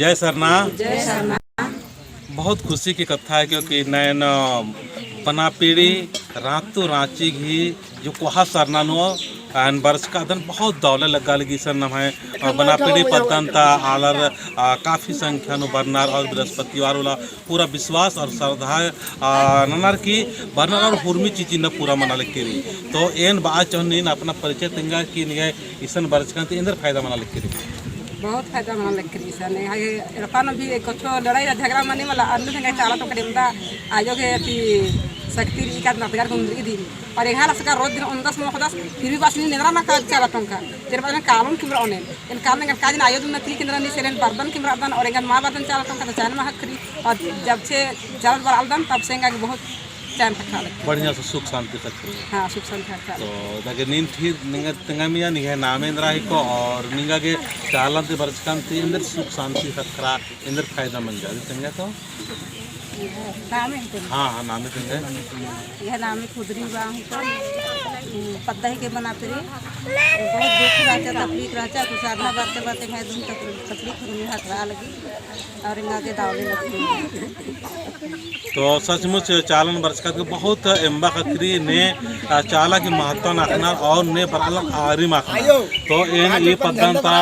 जय सरना। जय सरना। बहुत खुशी की कथा है क्योंकि नैन बना पीढ़ी रातों रांची घी जो कोहा सरना नो एन वर्ष का धन बहुत दौले लगा लगी सर नम है बना पीढ़ी पद्धनता आलर काफ़ी संख्या नो बरनार और बृहस्पतिवार वाला पूरा विश्वास और श्रद्धा ननर की बरनार और हुर्मी चीची न पूरा मना लिख रही तो एन बात चौनीन अपना परिचय तिंगा की निगाह ईसन वर्ष का इंदर फायदा मना लिख रही बहुत फायदा मन लग रही सर ने रफान भी कुछ लड़ाई झगड़ा मनी वाला अन्य संग चाला तो करीमदा आजो के कि शक्ति री का नतगार गुंदरी दी और एक हाल सका रोज दिन 10 मोखदास फिर भी बास नहीं नेरा ना का चाला टंका तेरे बाद में कालम किमरा ओने इन कालम का काजन आयो तुम नती किंद्रा नी सेरेन बर्दन किमरा दन और एक मां बर्दन चाला टंका तो चान में हक करी और जब से चावल बाल दन तब से का बहुत टाइम तक खा ले बढ़िया से सुख शांति तक। हां सुख शांति खा तो दागे नींद थी निंगा तिंगामिया निगे नामेंद्रा ही को और निंगा के चालन ते बरसकांति इंदर सुख शांति खरा इंदर फायदा मिल जाए तिंगा तो नाम है हाँ हाँ नाम तिंगा यह नाम खुदरी बाहु को पत्ता ही के बनाते रहे बहुत दुख रहता तकलीफ रहता कुछ साधना करते करते मैं दिन तक तकलीफ में हटवा लगी और इनका के दावले लगती तो सचमुच चालन वर्ष का बहुत एम्बा खतरी ने चाला की महत्व नाखना और ने बरालम आरी माखना तो इन ये पद्धनता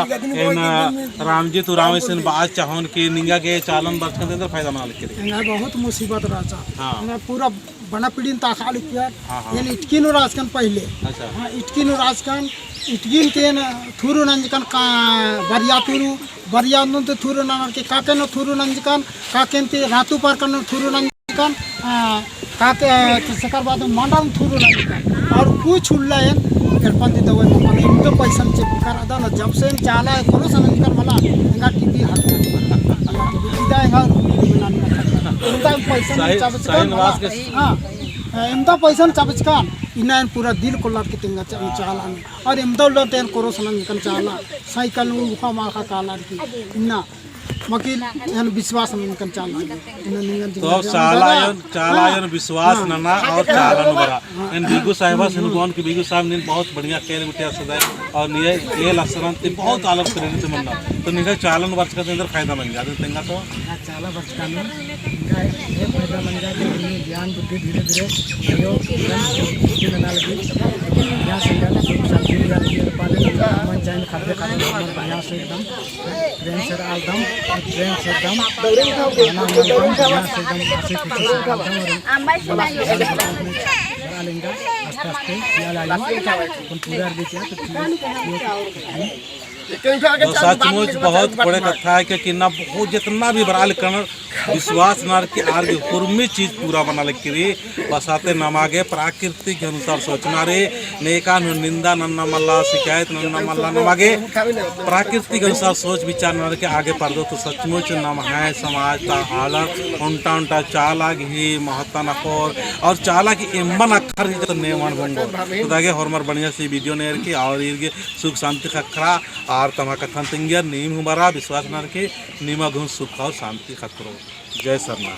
इन रामजी तो राम सिंह बात चाहन की निंगा के चालन वर्ष के अंदर फायदा मान लिखे बहुत मुसीबत रहता हाँ पूरा बना पीढ़ी ताखा लिखिया ये इटकी नो राजकन पहले अच्छा इटकी नो राजकन इटकिन के थुरु नंजकन का बरिया नो ते थुरु नंजकन के काके नो थुरु नंजकन काके ते रातु पर कन थुरु नंजकन काके सकर बाद मंडल थुरु नंजकन और कुछ उल्लायन एरपंती दवा माने इनतो पैसा चेक कर अदा न जब से चाला कोनो समझकर मला इंगा टीवी हाथ इदा इंगा इंदा पैसा चाबचकान हां इंदा पैसा चाबचकान इनान पूरा दिल को लट के तिंगा चाला और इमदा लटेन कोरो सनन कन चाला साइकिल उखा माखा काला की इन्ना मकील यान विश्वास में कन चाला तो चालायन विश्वास नना और चालन बरा इन बिगु साहिबा सिनगोन की बिगु साहब ने बहुत बढ़िया केल गुटिया सदाय और ये केल असरन ते बहुत आलम प्रेरित मनना तो निगा चालन वर्ष का अंदर फायदा बन जाते तिंगा तो चाला वर्ष का में ये फायदा बन जाते ज्ञान बुद्धि धीरे धीरे योग में लगी यहाँ से जाना सब्जी वाली पाले मन जान खाते खाते बढ़िया से एकदम ट्रेन से आलदम ट्रेन से एकदम यहाँ से एकदम आसे खुशी से आस्ते आस्ते पूरा देखिए तो सचमुच बहुत बड़े कथा है कि ना बहुत जितना भी बराल कर विश्वास नार की आगे हुर्मी चीज पूरा बना लगी बसाते नमागे प्राकृतिक के अनुसार सोचना रे नेका निंदा नन्ना मल्ला शिकायत नन्ना मल्ला नमागे प्राकृतिक अनुसार सोच विचार नार के आगे पढ़ दो तो सचमुच नम है समाज का हालत उल्टा उल्टा चाला घी महत्ता नखोर और चाला की इम्बन अखर तो नेमान बंगो तो दागे हरमर बढ़िया सी वीडियो ने की और ये सुख शांति खखरा और तमा कथन तिंगिया नीम हमारा विश्वास नार के नीमा घुन सुख और शांति खतरो। जय सरना।